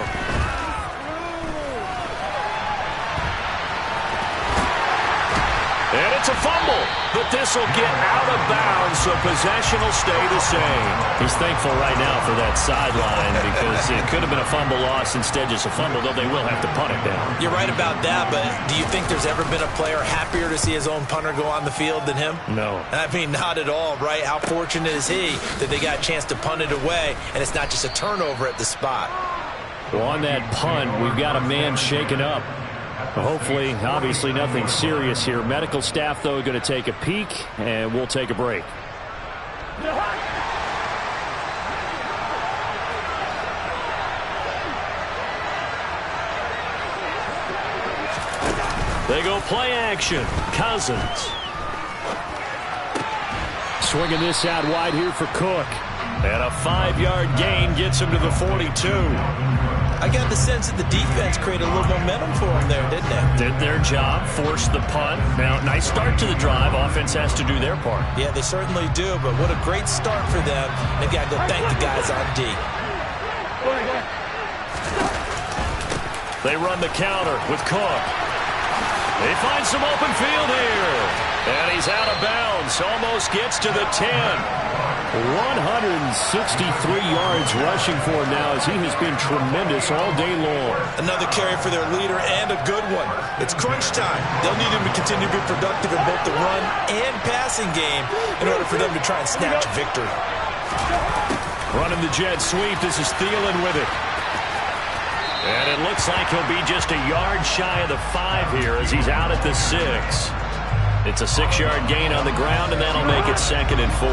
And it's a fumble, but this will get out of bounds, so possession will stay the same. He's thankful right now for that sideline because it could have been a fumble loss, instead just a fumble, though they will have to punt it down. You're right about that, but do you think there's ever been a player happier to see his own punter go on the field than him? No. I mean, not at all, right? How fortunate is he that they got a chance to punt it away, and it's not just a turnover at the spot. Well, on that punt, we've got a man shaken up. Hopefully, obviously nothing serious here. Medical staff, though, going to take a peek, and we'll take a break. They go play action. Cousins. Swinging this out wide here for Cook. And a 5-yard gain gets him to the 42. I got the sense that the defense created a little momentum for them there, didn't they? Did their job, forced the punt. Now, nice start to the drive. Offense has to do their part. Yeah, they certainly do, but what a great start for them. They've got to go thank the guys on D. They run the counter with Cook. They find some open field here. And he's out of bounds. Almost gets to the 10. 163 yards rushing for him now, as he has been tremendous all day long. Another carry for their leader, and a good one. It's crunch time. They'll need him to continue to be productive in both the run and passing game in order for them to try and snatch victory. Running the jet sweep. This is Thielen with it. And it looks like he'll be just a yard shy of the 5 here as he's out at the 6. It's a 6-yard gain on the ground, and that'll make it 2nd and 4.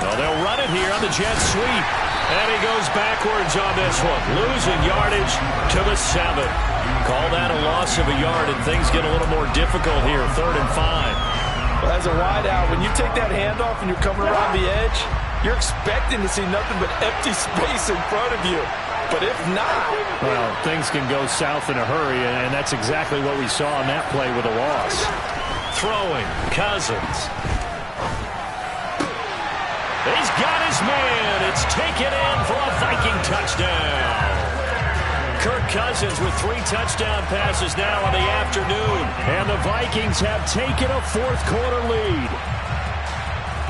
Well, they'll run it here on the jet sweep. And he goes backwards on this one. Losing yardage to the 7. Call that a loss of a yard, and things get a little more difficult here. 3rd and 5. Well, as a wideout, when you take that handoff and you're coming around the edge, you're expecting to see nothing but empty space in front of you. But if not... Well, things can go south in a hurry, and that's exactly what we saw on that play with a loss. Throwing, Cousins. He's got his man. It's taken in for a Viking touchdown. Kirk Cousins with 3 touchdown passes now in the afternoon. And the Vikings have taken a 4th quarter lead.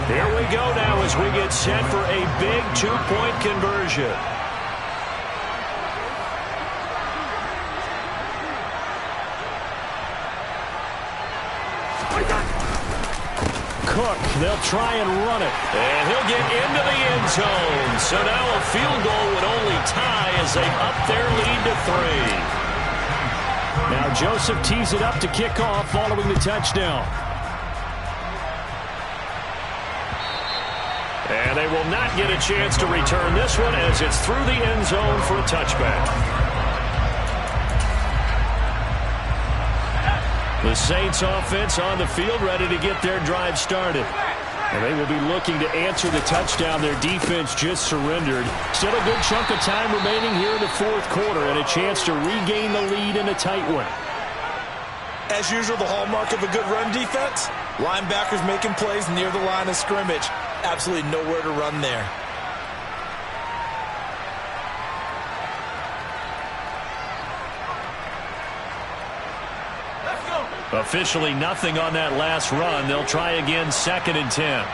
Here we go now as we get set for a big 2-point conversion. Cook, they'll try and run it. And he'll get into the end zone. So now a field goal would only tie as they up their lead to 3. Now Joseph tees it up to kick off following the touchdown. And they will not get a chance to return this one as it's through the end zone for a touchback. The Saints offense on the field ready to get their drive started. And they will be looking to answer the touchdown their defense just surrendered. Still a good chunk of time remaining here in the 4th quarter and a chance to regain the lead in a tight one. As usual, the hallmark of a good run defense, linebackers making plays near the line of scrimmage. Absolutely nowhere to run there. Officially nothing on that last run. They'll try again, 2nd and 10.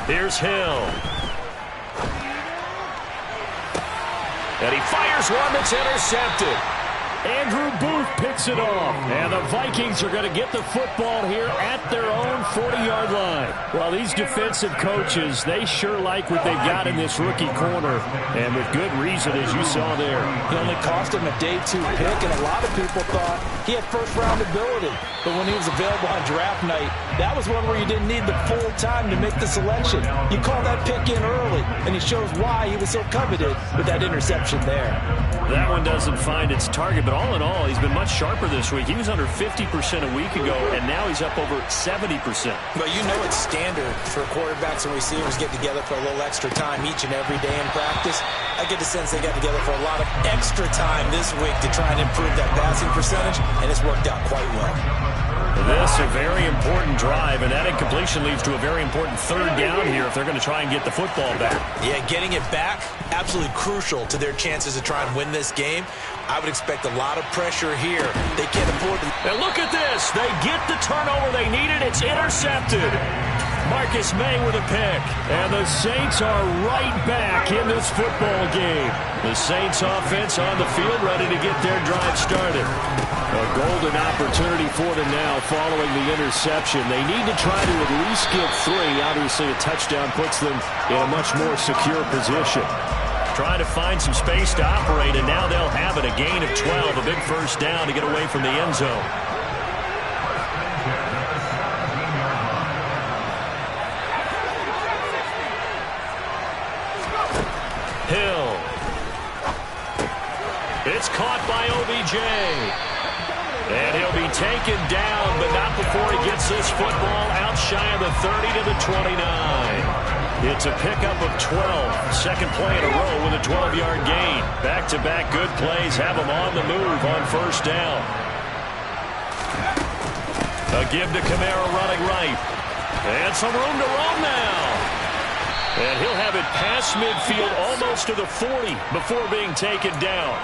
Here's Hill. And he fires one that's intercepted. Andrew Booth picks it off. And the Vikings are going to get the football here at their own 40-yard line. Well, these defensive coaches, they sure like what they've got in this rookie corner. And with good reason, as you saw there. He only cost him a day 2 pick, and a lot of people thought he had first-round ability. But when he was available on draft night, that was one where you didn't need the full time to make the selection. You call that pick in early, and he shows why he was so coveted with that interception there. That one doesn't find its target, but all in all, he's been much sharper this week. He was under 50% a week ago, and now he's up over 70%. But you know it's standard for quarterbacks and receivers get together for a little extra time each and every day in practice. I get the sense they got together for a lot of extra time this week to try and improve that passing percentage, and it's worked out quite well. This a very important drive, and that incompletion leads to a very important 3rd down here if they're going to try and get the football back. Yeah, getting it back, absolutely crucial to their chances to try and win this game. I would expect a lot of pressure here. They can't afford to... And look at this. They get the turnover they needed. It's intercepted. Marcus May with a pick. And the Saints are right back in this football game. The Saints offense on the field ready to get their drive started. A golden opportunity for them now following the interception. They need to try to at least get 3. Obviously, a touchdown puts them in a much more secure position. Trying to find some space to operate, and now they'll have it. A gain of 12, a big first down to get away from the end zone. Hill. It's caught by OBJ. And he'll be taken down, but not before he gets this football out shy of the 30 to the 29. It's a pickup of 12. Second play in a row with a 12-yard gain. Back-to-back good plays have him on the move on first down. A give to Kamara running right. And some room to run now. And he'll have it past midfield almost to the 40 before being taken down.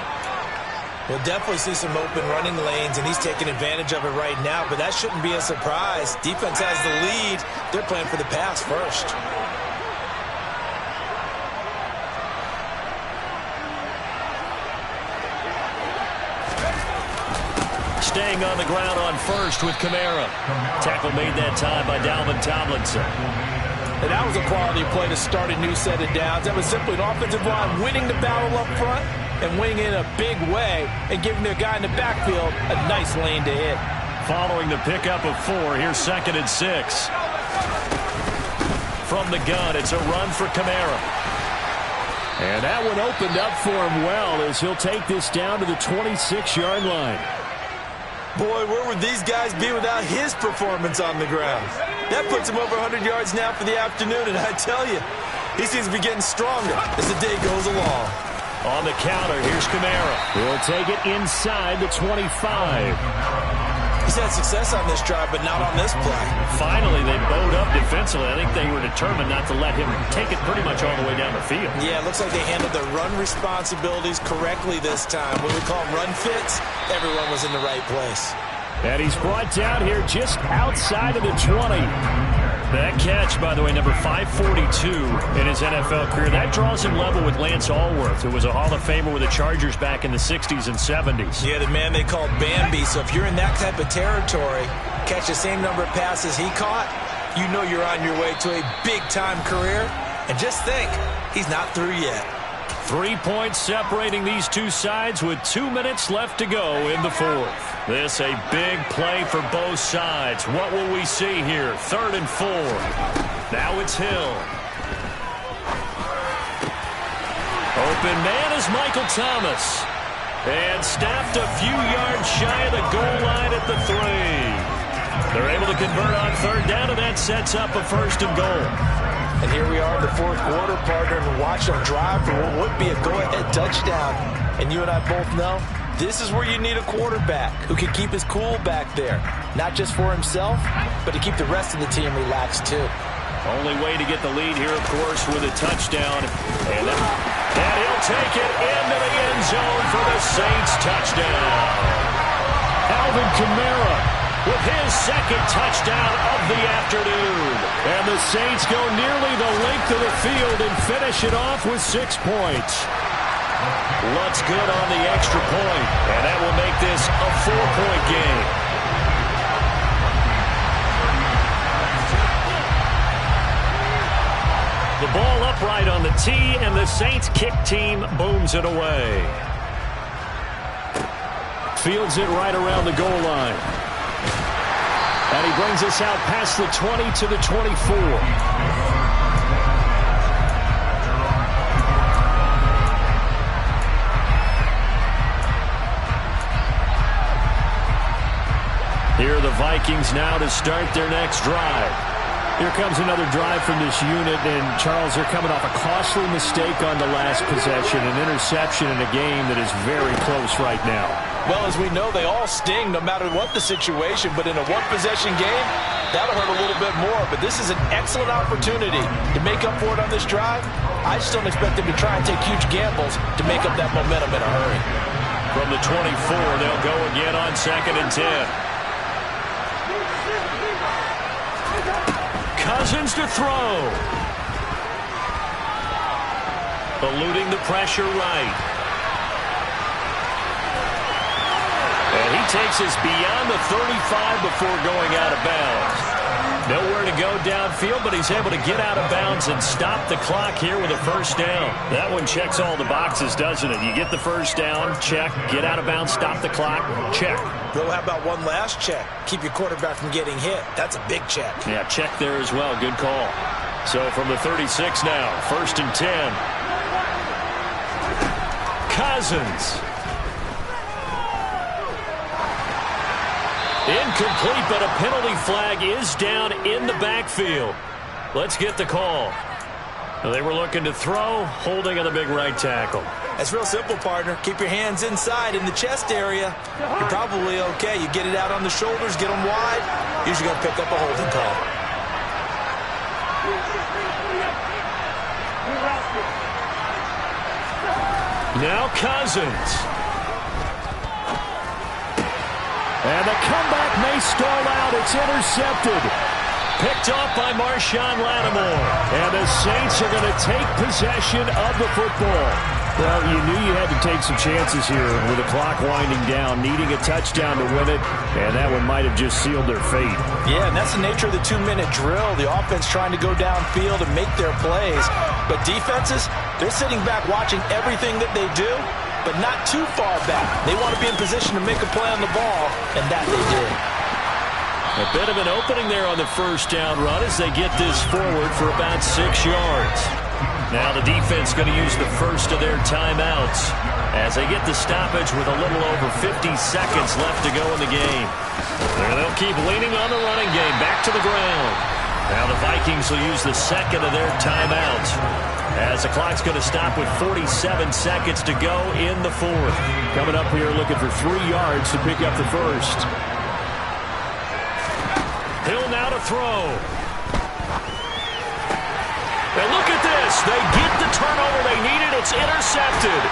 We'll definitely see some open running lanes, and he's taking advantage of it right now, but that shouldn't be a surprise. Defense has the lead. They're playing for the pass first. Staying on the ground on first with Kamara. Tackle made that time by Dalvin Tomlinson. And that was a quality play to start a new set of downs. That was simply an offensive line winning the battle up front and winning in a big way and giving their guy in the backfield a nice lane to hit. Following the pickup of 4, here's 2nd and 6. From the gun, it's a run for Kamara. And that one opened up for him well as he'll take this down to the 26-yard line. Boy, where would these guys be without his performance on the ground? That puts him over 100 yards now for the afternoon, and I tell you, he seems to be getting stronger as the day goes along. On the counter, here's Kamara. He'll take it inside the 25. He's had success on this drive, but not on this play. Finally, they bowed up defensively. I think they were determined not to let him take it pretty much all the way down the field. Yeah, it looks like they handled their run responsibilities correctly this time. What we call run fits, everyone was in the right place. And he's brought down here just outside of the 20. That catch, by the way, number 542 in his NFL career. That draws him level with Lance Allworth, who was a Hall of Famer with the Chargers back in the 60s and 70s. Yeah, the man they called Bambi. So if you're in that type of territory, catch the same number of passes he caught, you know you're on your way to a big-time career. And just think, he's not through yet. 3 points separating these two sides with 2 minutes left to go in the 4th. This a big play for both sides. What will we see here? 3rd and 4. Now it's Hill. Open man is Michael Thomas. And snapped a few yards shy of the goal line at the 3. They're able to convert on 3rd down, and that sets up a 1st and goal. And here we are in the 4th quarter, partner, and watch them drive for what would be a go-ahead touchdown. And you and I both know this is where you need a quarterback who can keep his cool back there. Not just for himself, but to keep the rest of the team relaxed, too. Only way to get the lead here, of course, with a touchdown. And he'll take it into the end zone for the Saints touchdown. Alvin Kamara with his 2nd touchdown of the afternoon. And the Saints go nearly the length of the field and finish it off with 6 points. Looks good on the extra point, and that will make this a 4-point game. The ball upright on the tee, and the Saints kick team booms it away. Fields it right around the goal line. And he brings us out past the 20 to the 24. Here are the Vikings now to start their next drive. Here comes another drive from this unit, and Charles, they're coming off a costly mistake on the last possession, an interception in a game that is very close right now. Well, as we know, they all sting no matter what the situation, but in a one-possession game, that'll hurt a little bit more. But this is an excellent opportunity to make up for it on this drive. I just don't expect them to try and take huge gambles to make up that momentum in a hurry. From the 24, they'll go again on 2nd and 10. Cousins to throw. Eluding the pressure right. And he takes us beyond the 35 before going out of bounds. Nowhere to go downfield, but he's able to get out of bounds and stop the clock here with a 1st down. That one checks all the boxes, doesn't it? You get the 1st down, check. Get out of bounds, stop the clock, check. Well, how about one last check? Keep your quarterback from getting hit. That's a big check. Yeah, check there as well. Good call. So from the 36 now, 1st and 10. Cousins. Incomplete, but a penalty flag is down in the backfield. Let's get the call. They were looking to throw, holding on the big right tackle. That's real simple, partner. Keep your hands inside in the chest area. You're probably okay. You get it out on the shoulders, get them wide. Usually going to pick up a holding call. Now Cousins. And the comeback may stall out. It's intercepted. Picked off by Marshawn Lattimore. And the Saints are going to take possession of the football. Well, you knew you had to take some chances here with the clock winding down, needing a touchdown to win it, and that one might have just sealed their fate. Yeah, and that's the nature of the 2-minute drill. The offense trying to go downfield and make their plays. But defenses, they're sitting back watching everything that they do, but not too far back. They want to be in position to make a play on the ball, and that they did. A bit of an opening there on the first down run as they get this forward for about 6 yards. Now the defense going to use the first of their timeouts as they get the stoppage with a little over 50 seconds left to go in the game. And they'll keep leaning on the running game back to the ground. Now the Vikings will use the second of their timeouts as the clock's going to stop with 47 seconds to go in the fourth. Coming up here looking for 3 yards to pick up the first. Hill now to throw. And look at this. They get the turnover they needed. It's intercepted.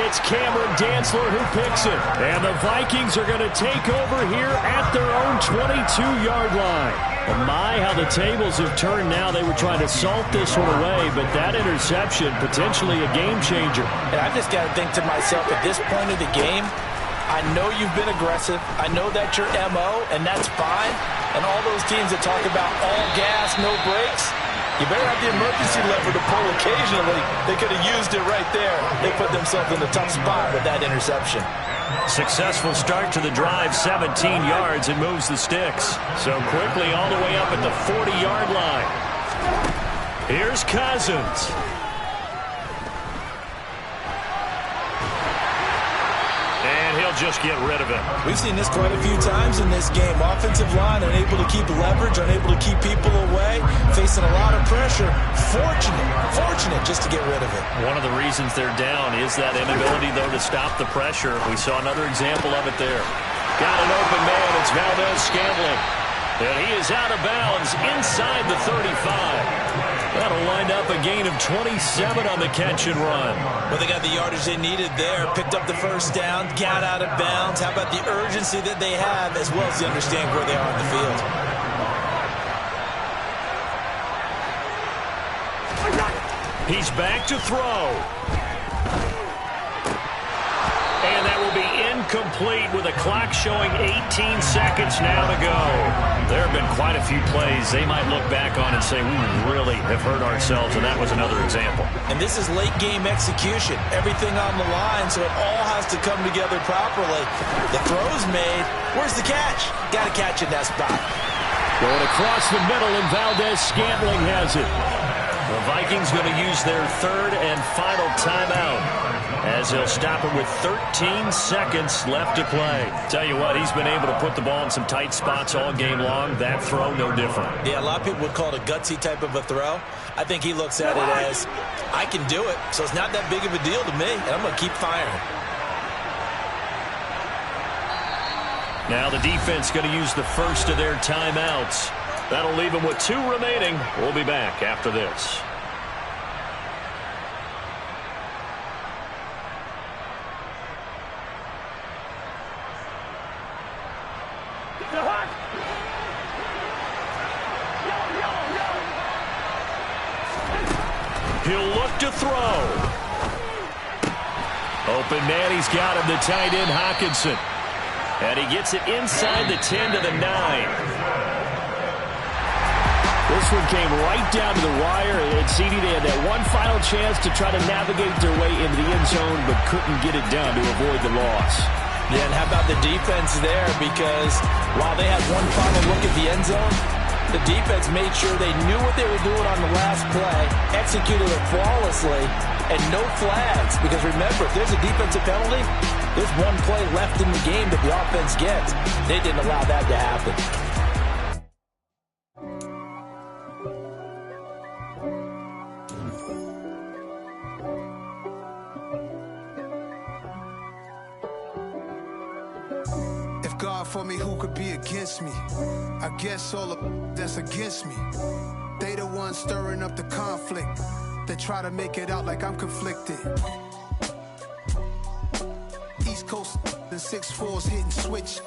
It's Cameron Dantzler who picks it. And the Vikings are going to take over here at their own 22-yard line. And my, how the tables have turned now. They were trying to salt this one away, but that interception, potentially a game changer. And I just got to think to myself, at this point of the game, I know you've been aggressive. I know that's your MO, and that's fine. And all those teams that talk about all gas, no brakes, you better have the emergency lever to pull occasionally. They could have used it right there. They put themselves in a tough spot with that interception. Successful start to the drive, 17 yards, and moves the sticks. So quickly all the way up at the 40-yard line. Here's Cousins. And he'll just get rid of it. We've seen this quite a few times in this game. Offensive line unable to keep leverage, unable to keep people away, facing a lot of pressure. Fortunate just to get rid of it. One of the reasons they're down is that inability, though, to stop the pressure. We saw another example of it there. Got an open man. It's Valdez-Scantling. And he is out of bounds inside the 35. That'll wind up a gain of 27 on the catch and run. Well, they got the yardage they needed there, picked up the first down, got out of bounds. How about the urgency that they have, as well as the understanding where they are on the field? He's back to throw. And that will be incomplete with a clock showing 18 seconds now to go. There have been quite a few plays they might look back on and say, we really have hurt ourselves, and that was another example. And this is late game execution. Everything on the line, so it all has to come together properly. The throw's made. Where's the catch? Got to catch in that spot. Going across the middle, and Valdez-Scantling has it. The Vikings going to use their third and final timeout as they'll stop it with 13 seconds left to play. Tell you what, he's been able to put the ball in some tight spots all game long. That throw, no different. Yeah, a lot of people would call it a gutsy type of a throw. I think he looks at it as, I can do it, so it's not that big of a deal to me, and I'm going to keep firing. Now the defense going to use the first of their timeouts. That'll leave them with 2 remaining. We'll be back after this. He'll look to throw. Open man, he's got him, the tight end Hawkinson. And he gets it inside the 10 to the 9. This one came right down to the wire, and CD, they had that one final chance to try to navigate their way into the end zone, but couldn't get it done to avoid the loss. Yeah, and how about the defense there? Because while they had one final look at the end zone, the defense made sure they knew what they were doing on the last play, executed it flawlessly, and no flags. Because remember, if there's a defensive penalty, there's one play left in the game that the offense gets. They didn't allow that to happen. for me, who could be against me? I guess all the that's against me. They the ones stirring up the conflict. They try to make it out like I'm conflicted. East Coast, the 6'4's hitting switch.